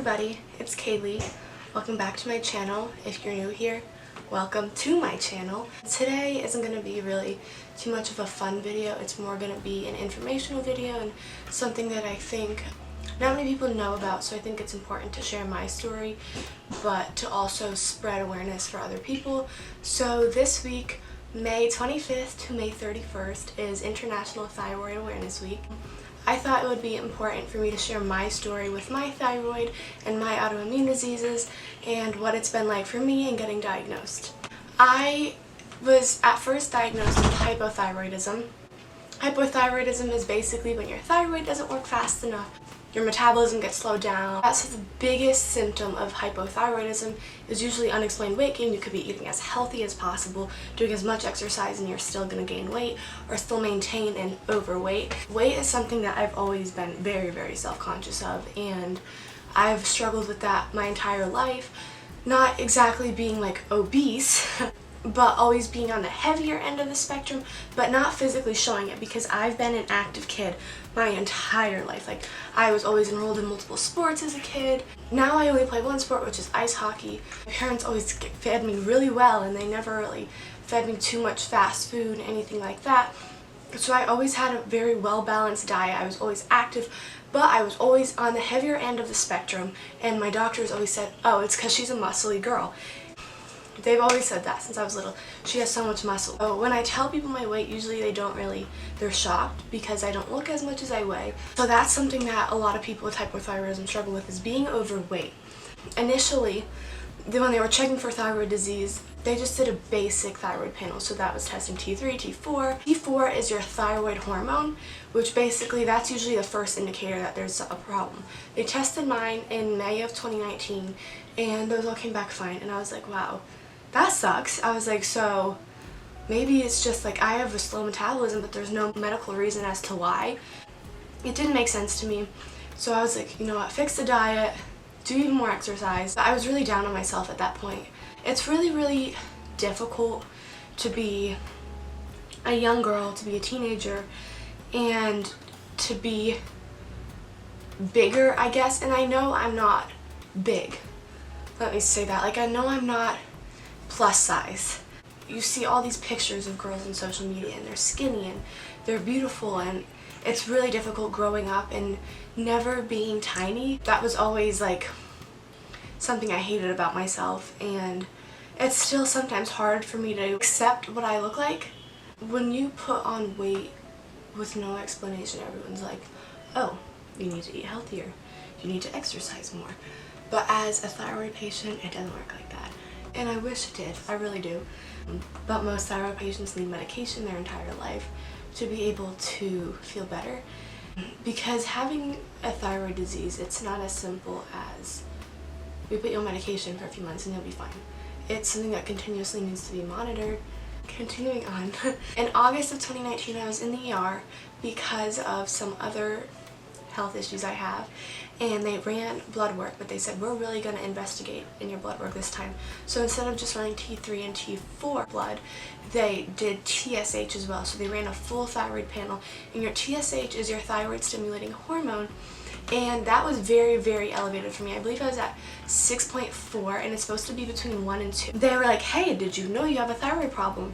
everybody, it's Callie. Welcome back to my channel. If you're new here, welcome to my channel. Today isn't going to be really too much of a fun video. It's more going to be an informational video and something that I think not many people know about, so I think it's important to share my story, but to also spread awareness for other people. So this week, May 25th to May 31st is International Thyroid Awareness Week. I thought it would be important for me to share my story with my thyroid and my autoimmune diseases and what it's been like for me in getting diagnosed. I was at first diagnosed with hypothyroidism. Hypothyroidism is basically when your thyroid doesn't work fast enough. Your metabolism gets slowed down. That's the biggest symptom of hypothyroidism is usually unexplained weight gain. You could be eating as healthy as possible, doing as much exercise, and you're still going to gain weight or still maintain an overweight. Weight is something that I've always been very, very self-conscious of, and I've struggled with that my entire life. Not exactly being like obese, but always being on the heavier end of the spectrum, but not physically showing it because I've been an active kid my entire life. Like, I was always enrolled in multiple sports as a kid. Now I only play one sport, which is ice hockey. My parents always fed me really well, and they never really fed me too much fast food, anything like that. So I always had a very well-balanced diet. I was always active, but I was always on the heavier end of the spectrum, and my doctors always said, oh, it's because she's a muscly girl. They've always said that since I was little. She has so much muscle. So when I tell people my weight, usually they're shocked because I don't look as much as I weigh. So that's something that a lot of people with hypothyroidism struggle with, is being overweight. Initially, when they were checking for thyroid disease, they just did a basic thyroid panel. So that was testing T3, T4. T4 is your thyroid hormone, which basically that's usually the first indicator that there's a problem. They tested mine in May of 2019 and those all came back fine, and I was like, wow, that sucks. I was like, so maybe it's just like I have a slow metabolism, but there's no medical reason as to why. It didn't make sense to me. So I was like, you know what, fix the diet, do even more exercise. I was really down on myself at that point. It's really, really difficult to be a young girl, to be a teenager, and to be bigger, I guess. And I know I'm not big. Let me say that. Like, I know I'm not plus size. You see all these pictures of girls on social media and they're skinny and they're beautiful, and it's really difficult growing up and never being tiny. That was always like something I hated about myself, and it's still sometimes hard for me to accept what I look like. When you put on weight with no explanation, everyone's like, oh, you need to eat healthier, you need to exercise more. But as a thyroid patient, it doesn't work like that. And I wish it did, I really do. But most thyroid patients need medication their entire life to be able to feel better. Because having a thyroid disease, it's not as simple as we put you on medication for a few months and you'll be fine. It's something that continuously needs to be monitored. Continuing on, in August of 2019 I was in the ER because of some other health issues I have, and they ran blood work, but they said, we're really going to investigate in your blood work this time. So instead of just running T3 and T4 blood, they did TSH as well. So they ran a full thyroid panel, and your TSH is your thyroid stimulating hormone, and that was very, very elevated for me. I believe I was at 6.4, and it's supposed to be between 1 and 2. They were like, hey, did you know you have a thyroid problem?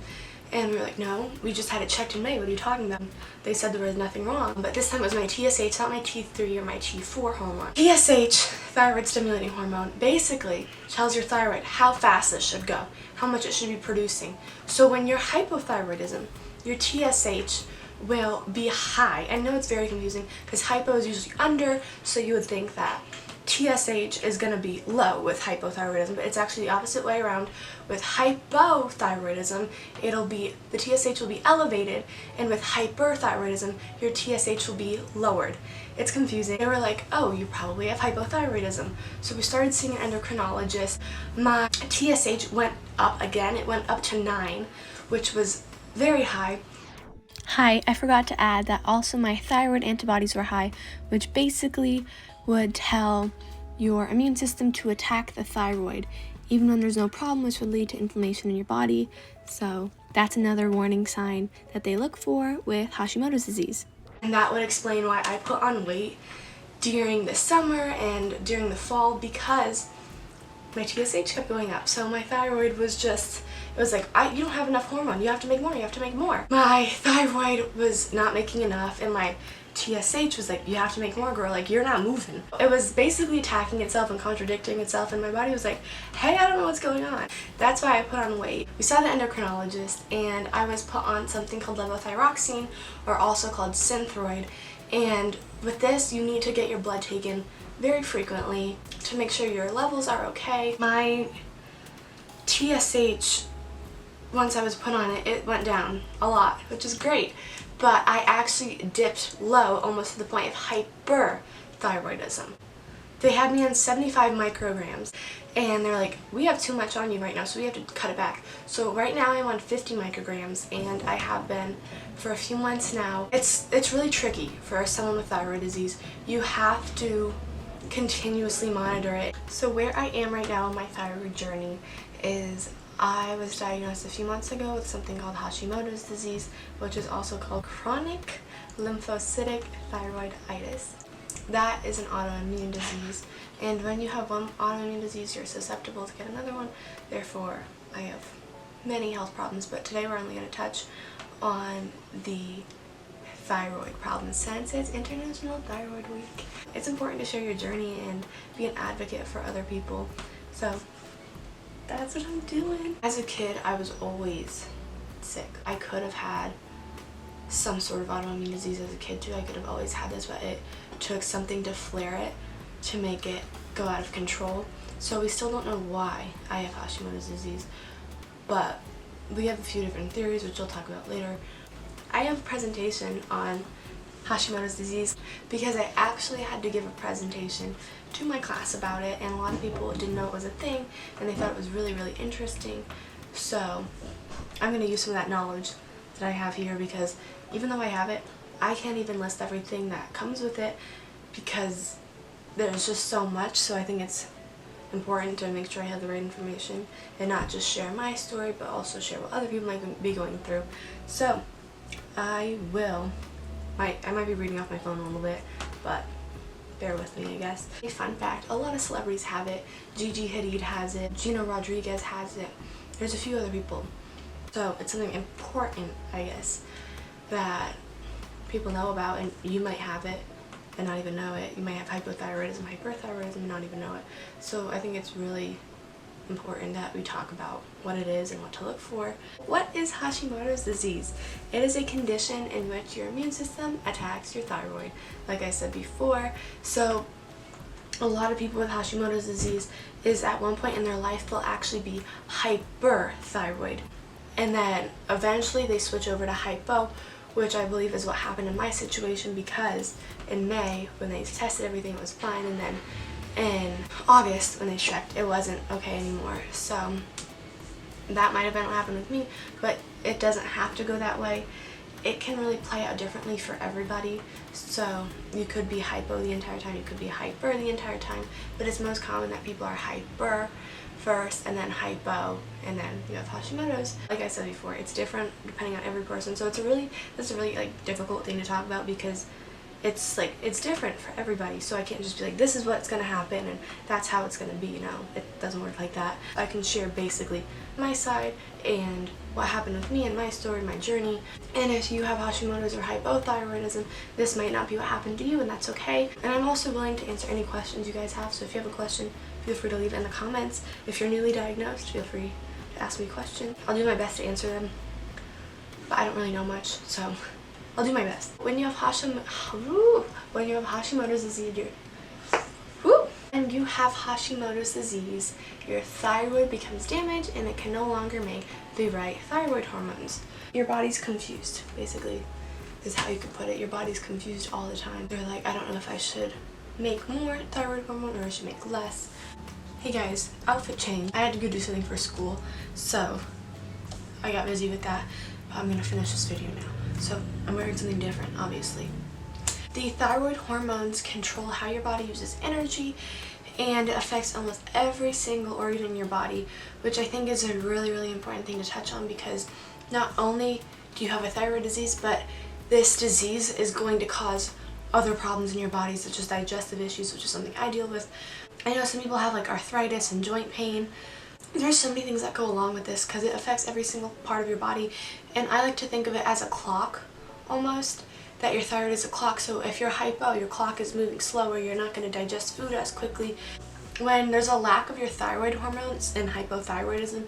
And we were like, no, we just had it checked in May, what are you talking about? They said there was nothing wrong, but this time it was my TSH, not my T3 or my T4 hormone. TSH, thyroid stimulating hormone, basically tells your thyroid how fast it should go, how much it should be producing. So when you're hypothyroidism, your TSH will be high. I know it's very confusing because hypo is usually under, so you would think that TSH is going to be low with hypothyroidism, but it's actually the opposite way around. With hypothyroidism, the TSH will be elevated, and with hyperthyroidism, your TSH will be lowered. It's confusing. They were like, oh, you probably have hypothyroidism. So we started seeing an endocrinologist. My TSH went up again. It went up to 9, which was very high. Hi, I forgot to add that also my thyroid antibodies were high, which basically would tell your immune system to attack the thyroid, even when there's no problem, which would lead to inflammation in your body. So that's another warning sign that they look for with Hashimoto's disease. And that would explain why I put on weight during the summer and during the fall because my TSH kept going up. So my thyroid was just, it was like, you don't have enough hormone, you have to make more, you have to make more. My thyroid was not making enough and my TSH was like, you have to make more, girl, like you're not moving. It was basically attacking itself and contradicting itself, and my body was like, hey, I don't know what's going on. That's why I put on weight. We saw the endocrinologist and I was put on something called levothyroxine, or also called Thyroid. And with this, you need to get your blood taken very frequently to make sure your levels are okay. My TSH, once I was put on it, it went down a lot, which is great. But I actually dipped low, almost to the point of hyperthyroidism. They had me on 75 micrograms, and they're like, we have too much on you right now, so we have to cut it back. So right now I'm on 50 micrograms, and I have been for a few months now. It's really tricky for someone with thyroid disease. You have to continuously monitor it. So where I am right now in my thyroid journey is I was diagnosed a few months ago with something called Hashimoto's disease, which is also called chronic lymphocytic thyroiditis. That is an autoimmune disease, and when you have one autoimmune disease, you're susceptible to get another one. Therefore, I have many health problems, but today we're only going to touch on the thyroid problems since it's International Thyroid Week. It's important to share your journey and be an advocate for other people. So that's what I'm doing. As a kid, I was always sick. I could have had some sort of autoimmune disease as a kid too. I could have always had this, but it took something to flare it to make it go out of control. So we still don't know why I have Hashimoto's disease, but we have a few different theories, which we'll talk about later. I have a presentation on Hashimoto's disease because I actually had to give a presentation to my class about it, and a lot of people didn't know it was a thing and they thought it was really, really interesting. So I'm going to use some of that knowledge that I have here, because even though I have it, I can't even list everything that comes with it because there's just so much. So I think it's important to make sure I have the right information and not just share my story, but also share what other people might be going through. So I might be reading off my phone a little bit, but bear with me, I guess. A fun fact, a lot of celebrities have it. Gigi Hadid has it, Gina Rodriguez has it, there's a few other people. So it's something important, I guess, that people know about, and you might have it and not even know it. You might have hypothyroidism, hyperthyroidism, and not even know it. So I think it's really important that we talk about what it is and what to look for. What is Hashimoto's disease? It is a condition in which your immune system attacks your thyroid, like I said before. So a lot of people with Hashimoto's disease is at one point in their life they'll actually be hyperthyroid, and then eventually they switch over to hypo, which I believe is what happened in my situation, because in May when they tested everything it was fine, and then in August when they checked it wasn't okay anymore. So that might have been what happened with me, but it doesn't have to go that way. It can really play out differently for everybody. So you could be hypo the entire time, you could be hyper the entire time, but it's most common that people are hyper first and then hypo, and then you have Hashimoto's. Like I said before, it's different depending on every person. So it's a really like difficult thing to talk about because it's different for everybody. So I can't just be like, this is what's gonna happen and that's how it's gonna be, you know. It doesn't work like that. I can share basically my side and what happened with me and my story, my journey. And if you have Hashimoto's or hypothyroidism, this might not be what happened to you, and that's okay. And I'm also willing to answer any questions you guys have. So if you have a question, feel free to leave it in the comments. If you're newly diagnosed, feel free to ask me a question. I'll do my best to answer them, but I don't really know much, so I'll do my best. When you have Hashimoto's disease, your thyroid becomes damaged and it can no longer make the right thyroid hormones. Your body's confused, basically, is how you could put it. Your body's confused all the time. They're like, I don't know if I should make more thyroid hormone or I should make less. Hey guys, outfit change. I had to go do something for school, so I got busy with that, but I'm gonna finish this video now. So I'm wearing something different, obviously. The thyroid hormones control how your body uses energy, and it affects almost every single organ in your body, which I think is a really, really important thing to touch on, because not only do you have a thyroid disease, but this disease is going to cause other problems in your body, such as digestive issues, which is something I deal with. I know some people have like arthritis and joint pain. There's so many things that go along with this because it affects every single part of your body, and I like to think of it as a clock almost, that your thyroid is a clock. So if you're hypo, your clock is moving slower, you're not going to digest food as quickly. When there's a lack of your thyroid hormones and hypothyroidism,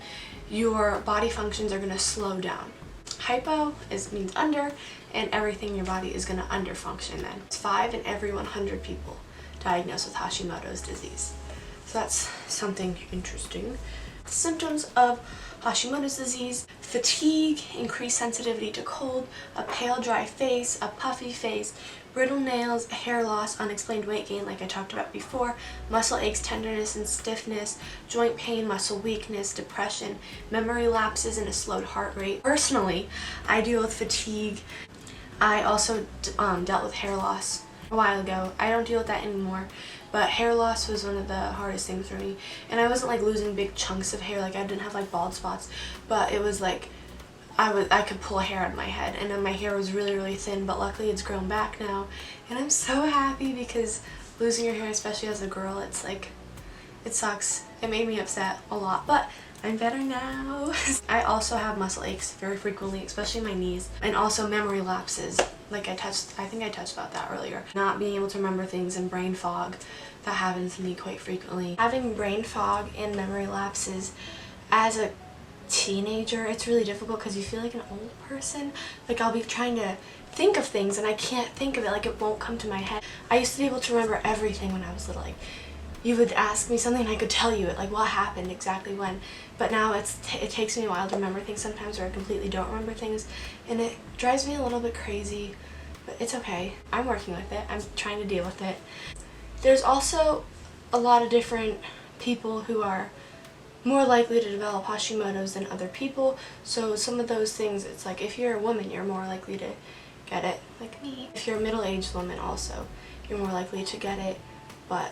your body functions are going to slow down. Hypo means under, and everything in your body is going to underfunction then. It's 5 in every 100 people diagnosed with Hashimoto's disease. So that's something interesting. Symptoms of Hashimoto's disease: fatigue, increased sensitivity to cold, a pale dry face, a puffy face, brittle nails, hair loss, unexplained weight gain like I talked about before, muscle aches, tenderness and stiffness, joint pain, muscle weakness, depression, memory lapses, and a slowed heart rate. Personally, I deal with fatigue. I also dealt with hair loss a while ago. I don't deal with that anymore, but hair loss was one of the hardest things for me. And I wasn't like losing big chunks of hair, like I didn't have like bald spots, but it was like I could pull hair out of my head, and then my hair was really, really thin, but luckily it's grown back now, and I'm so happy because losing your hair, especially as a girl, it's like, it sucks. It made me upset a lot, but I'm better now. I also have muscle aches very frequently, especially my knees, and also memory lapses. Like I think I touched about that earlier. Not being able to remember things and brain fog, that happens to me quite frequently. Having brain fog and memory lapses as a teenager, it's really difficult because you feel like an old person. Like I'll be trying to think of things and I can't think of it, like it won't come to my head. I used to be able to remember everything when I was little. Like you would ask me something and I could tell you it, like what happened exactly when. But now it takes me a while to remember things sometimes, or I completely don't remember things, and it drives me a little bit crazy, but it's okay. I'm working with it. I'm trying to deal with it. There's also a lot of different people who are more likely to develop Hashimoto's than other people. So some of those things, it's like if you're a woman, you're more likely to get it, like me. If you're a middle-aged woman also, you're more likely to get it, but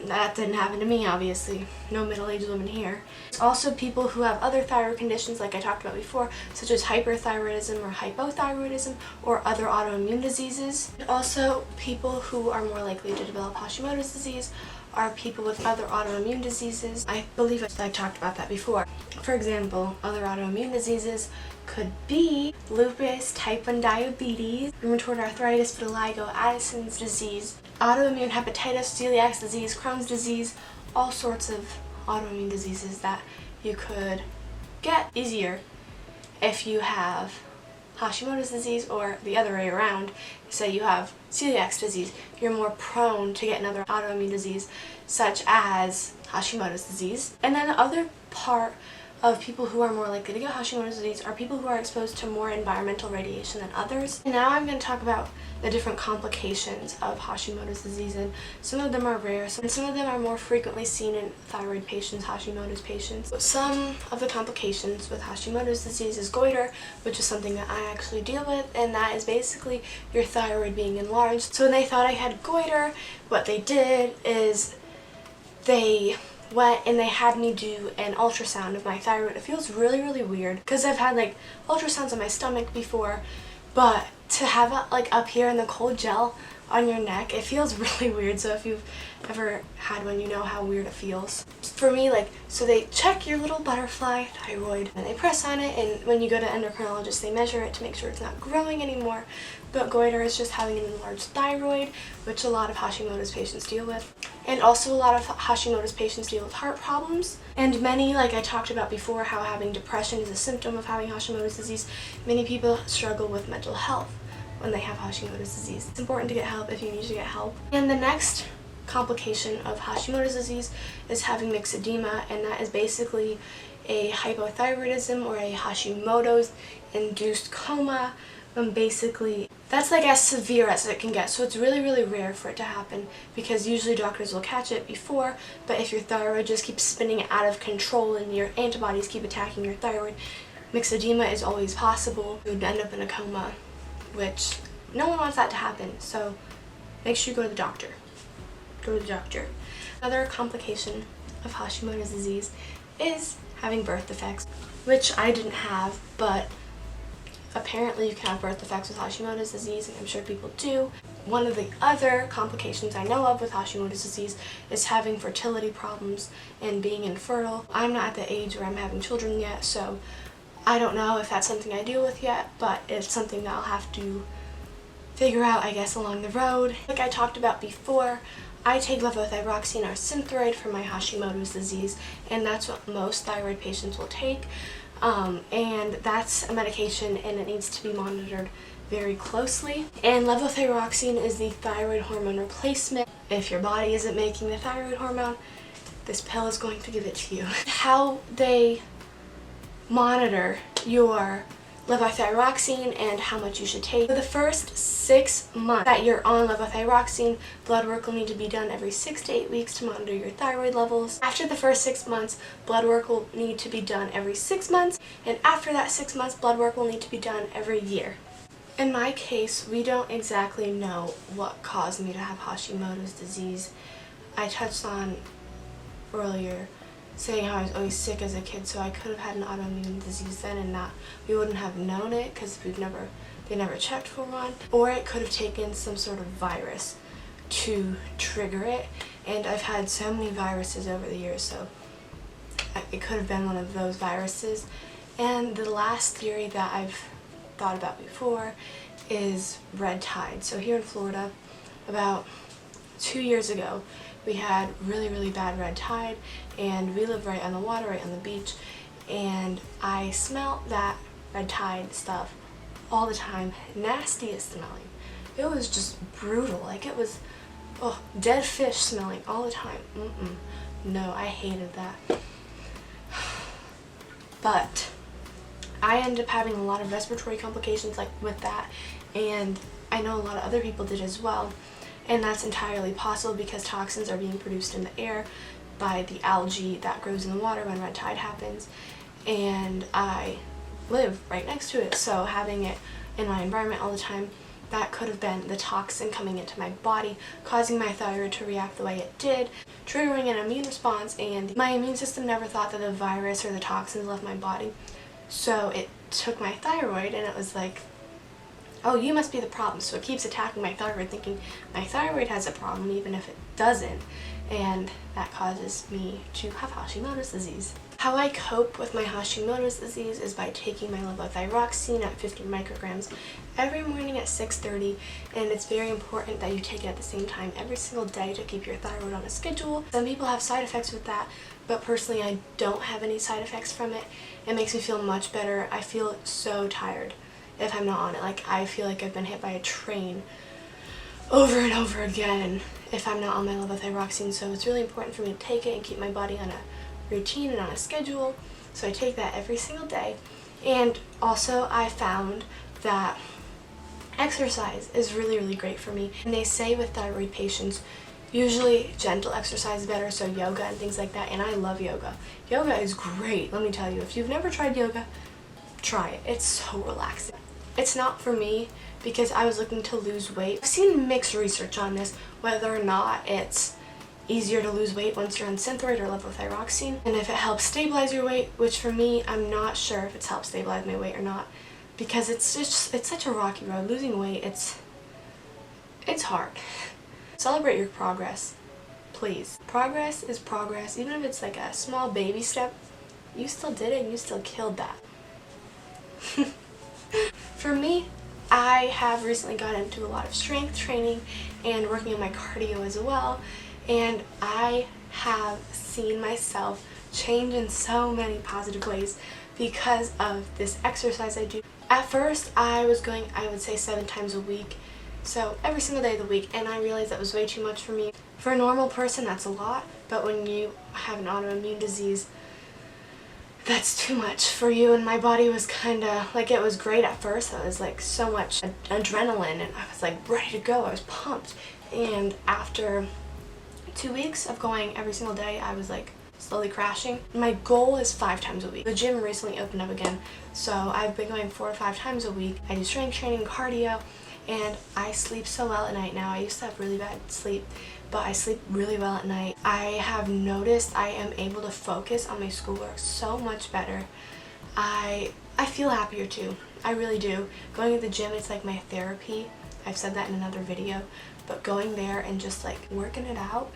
that didn't happen to me, obviously. No middle-aged woman here. There's also people who have other thyroid conditions like I talked about before, such as hyperthyroidism or hypothyroidism or other autoimmune diseases. And also people who are more likely to develop Hashimoto's disease are people with other autoimmune diseases. I believe I talked about that before. For example, other autoimmune diseases could be lupus, type 1 diabetes, rheumatoid arthritis, vitiligo, Addison's disease, autoimmune hepatitis, celiac disease, Crohn's disease, all sorts of autoimmune diseases that you could get easier if you have Hashimoto's disease, or the other way around. Say you have celiac disease, you're more prone to get another autoimmune disease such as Hashimoto's disease. And then the other part of people who are more likely to get Hashimoto's disease are people who are exposed to more environmental radiation than others. And now I'm going to talk about the different complications of Hashimoto's disease, and some of them are rare, and some of them are more frequently seen in thyroid patients, Hashimoto's patients. Some of the complications with Hashimoto's disease is goiter, which is something that I actually deal with, and that is basically your thyroid being enlarged. So when they thought I had goiter, what they did is they went and they had me do an ultrasound of my thyroid. It feels really, really weird because I've had like ultrasounds on my stomach before, but to have it like up here in the cold gel on your neck, it feels really weird. So if you've ever had one, you know how weird it feels. For me, like, so they check your little butterfly thyroid and they press on it, and when you go to endocrinologist, they measure it to make sure it's not growing anymore. But goiter is just having an enlarged thyroid, which a lot of Hashimoto's patients deal with. And also a lot of Hashimoto's patients deal with heart problems. And many, like I talked about before, how having depression is a symptom of having Hashimoto's disease, many people struggle with mental health when they have Hashimoto's disease. It's important to get help if you need to get help. And the next complication of Hashimoto's disease is having myxedema, and that is basically a hypothyroidism or a Hashimoto's induced coma. Basically, that's like as severe as it can get, so it's really, really rare for it to happen because usually doctors will catch it before, but if your thyroid just keeps spinning out of control and your antibodies keep attacking your thyroid, myxedema is always possible. You would end up in a coma, which no one wants that to happen, so make sure you go to the doctor. Go to the doctor. Another complication of Hashimoto's disease is having birth defects, which I didn't have, but apparently you can have birth defects with Hashimoto's disease, and I'm sure people do. one of the other complications I know of with Hashimoto's disease is having fertility problems and being infertile. I'm not at the age where I'm having children yet, so I don't know if that's something I deal with yet, but it's something that I'll have to figure out, I guess, along the road. Like I talked about before, I take levothyroxine or Synthroid for my Hashimoto's disease, and that's what most thyroid patients will take. And that's a medication, and it needs to be monitored very closely. And levothyroxine is the thyroid hormone replacement. If your body isn't making the thyroid hormone, this pill is going to give it to you. How they monitor your levothyroxine and how much you should take. For the first 6 months that you're on levothyroxine, blood work will need to be done every 6 to 8 weeks to monitor your thyroid levels. After the first 6 months, blood work will need to be done every 6 months, and after that 6 months, blood work will need to be done every year. In my case, we don't exactly know what caused me to have Hashimoto's disease. I touched on earlier saying how I was always sick as a kid, so I could have had an autoimmune disease then and not, we wouldn't have known it because they never checked for one. Or it could have taken some sort of virus to trigger it, and I've had so many viruses over the years, so it could have been one of those viruses. And the last theory that I've thought about before is red tide. So here in Florida, about 2 years ago, we had really bad red tide, and we live right on the water, right on the beach, and I smelled that red tide stuff all the time. Nastiest smelling. It was just brutal. Like it was dead fish smelling all the time. No, I hated that. But I ended up having a lot of respiratory complications like with that, and I know a lot of other people did as well. And that's entirely possible because toxins are being produced in the air by the algae that grows in the water when red tide happens. And I live right next to it, so having it in my environment all the time, that could have been the toxin coming into my body, causing my thyroid to react the way it did, triggering an immune response, and my immune system never thought that the virus or the toxins left my body. So it took my thyroid and it was like, oh, you must be the problem. So it keeps attacking my thyroid, thinking my thyroid has a problem even if it doesn't. And that causes me to have Hashimoto's disease. How I cope with my Hashimoto's disease is by taking my levothyroxine at 50 micrograms every morning at 6:30, and it's very important that you take it at the same time every single day to keep your thyroid on a schedule. Some people have side effects with that, but personally I don't have any side effects from it. It makes me feel much better. I feel so tired if I'm not on it. Like I feel like I've been hit by a train over and over again if I'm not on my levothyroxine. So it's really important for me to take it and keep my body on a routine and on a schedule. So I take that every single day. And also I found that exercise is really great for me. And they say with thyroid patients, usually gentle exercise is better, so yoga and things like that. And I love yoga. Yoga is great, let me tell you. If you've never tried yoga, try it. It's so relaxing. It's not for me because I was looking to lose weight. I've seen mixed research on this, whether or not it's easier to lose weight once you're on Synthroid or levothyroxine, and if it helps stabilize your weight, which for me, I'm not sure if it's helped stabilize my weight or not, because it's such a rocky road. Losing weight, it's hard. Celebrate your progress, please. Progress is progress. Even if it's like a small baby step, you still did it and you still killed that. For me, I have recently gotten into a lot of strength training and working on my cardio as well, and I have seen myself change in so many positive ways because of this exercise I do. At first, I was going, I would say 7 times a week, so every single day of the week, and I realized that was way too much for me. For a normal person, that's a lot, but when you have an autoimmune disease, that's too much for you. And my body was kind of like, it was great at first. It was like so much adrenaline and I was like ready to go. I was pumped. And after 2 weeks of going every single day, I was like slowly crashing. My goal is 5 times a week. The gym recently opened up again, so I've been going 4 to 5 times a week. I do strength training, cardio, and I sleep so well at night now. I used to have really bad sleep, but I sleep really well at night. I have noticed I am able to focus on my schoolwork so much better. I feel happier too. I really do. Going to the gym, it's like my therapy. I've said that in another video, but going there and just like working it out,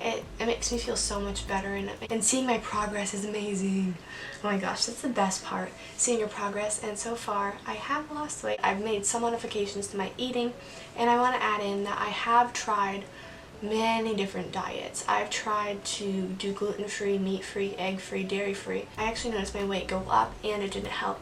it makes me feel so much better, and seeing my progress is amazing. Oh my gosh, that's the best part, seeing your progress. And so far I have lost weight. I've made some modifications to my eating, and I want to add in that I have tried many different diets. I've tried to do gluten-free, meat-free, egg-free, dairy-free. I actually noticed my weight go up, and it didn't help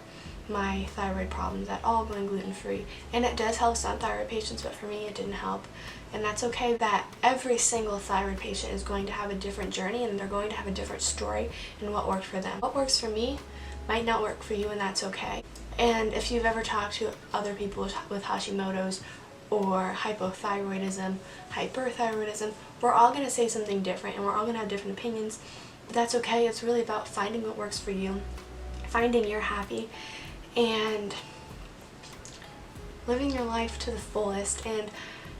my thyroid problems at all going gluten-free. And it does help some thyroid patients, but for me it didn't help. And that's okay. That every single thyroid patient is going to have a different journey, and they're going to have a different story in what worked for them. What works for me might not work for you, and that's okay. And if you've ever talked to other people with Hashimoto's or hypothyroidism, hyperthyroidism, we're all going to say something different, and we're all going to have different opinions. That's okay. It's really about finding what works for you, finding you're happy, and living your life to the fullest, and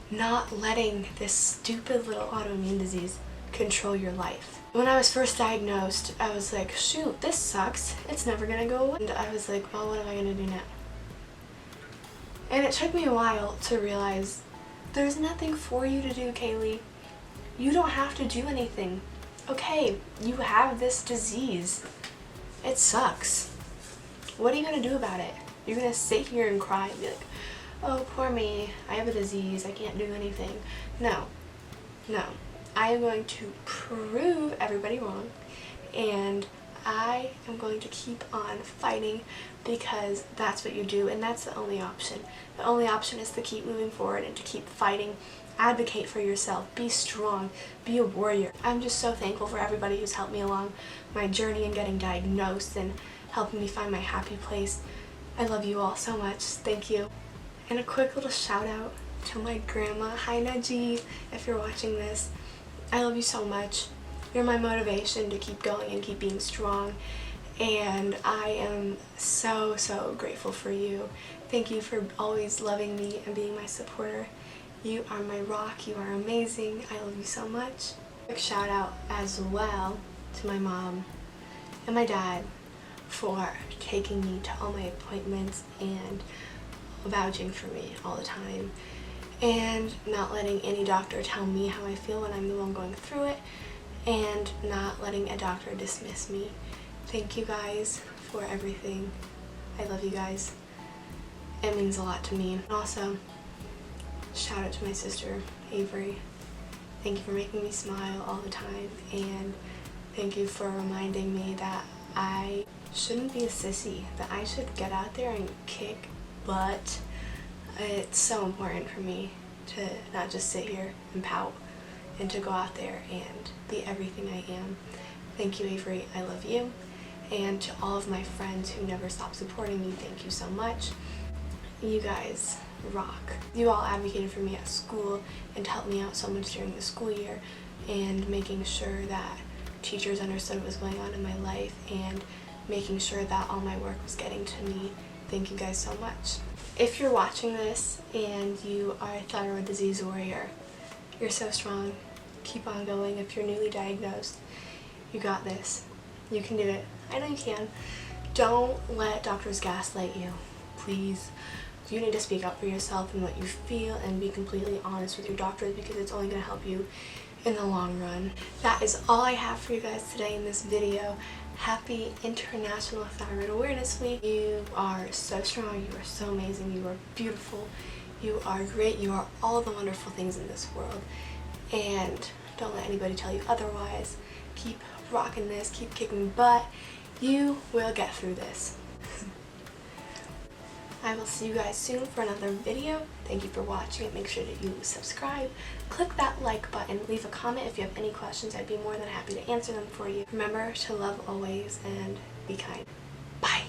not letting this stupid little autoimmune disease control your life. When I was first diagnosed, I was like, shoot, this sucks. It's never gonna go away. And I was like, well, what am I gonna do now? And it took me a while to realize there's nothing for you to do, Callie. You don't have to do anything. Okay, you have this disease. It sucks. What are you gonna do about it? You're gonna sit here and cry and be like, oh, poor me, I have a disease, I can't do anything. No. I am going to prove everybody wrong, and I am going to keep on fighting, because that's what you do, and that's the only option. The only option is to keep moving forward and to keep fighting. Advocate for yourself. Be strong. Be a warrior. I'm just so thankful for everybody who's helped me along my journey in getting diagnosed and helping me find my happy place. I love you all so much. Thank you. And a quick little shout out to my grandma. Hi Naji, if you're watching this. I love you so much. You're my motivation to keep going and keep being strong. And I am so, so grateful for you. Thank you for always loving me and being my supporter. You are my rock. You are amazing. I love you so much. Quick shout out as well to my mom and my dad for taking me to all my appointments and vouching for me all the time, and not letting any doctor tell me how I feel when I'm the one going through it, and not letting a doctor dismiss me. Thank you guys for everything. I love you guys. It means a lot to me. And also, shout out to my sister, Avery. Thank you for making me smile all the time, and thank you for reminding me that I shouldn't be a sissy, that I should get out there and kick butt. It's so important for me to not just sit here and pout, and to go out there and be everything I am. Thank you, Avery. I love you. And to all of my friends who never stop supporting me, thank you so much. You guys rock. You all advocated for me at school and helped me out so much during the school year, and making sure that teachers understood what was going on in my life, and making sure that all my work was getting to me. Thank you guys so much. If you're watching this and you are a thyroid disease warrior, you're so strong. Keep on going. If you're newly diagnosed, you got this. You can do it. I know you can. Don't let doctors gaslight you, please. You need to speak up for yourself and what you feel, and be completely honest with your doctors, because it's only going to help you in the long run. That is all I have for you guys today in this video. Happy International Thyroid Awareness Week. You are so strong. You are so amazing. You are beautiful. You are great. You are all the wonderful things in this world. And don't let anybody tell you otherwise. Keep rocking this. Keep kicking butt. You will get through this. I will see you guys soon for another video. Thank you for watching, and make sure that you subscribe. Click that like button. Leave a comment if you have any questions. I'd be more than happy to answer them for you. Remember to love always and be kind. Bye.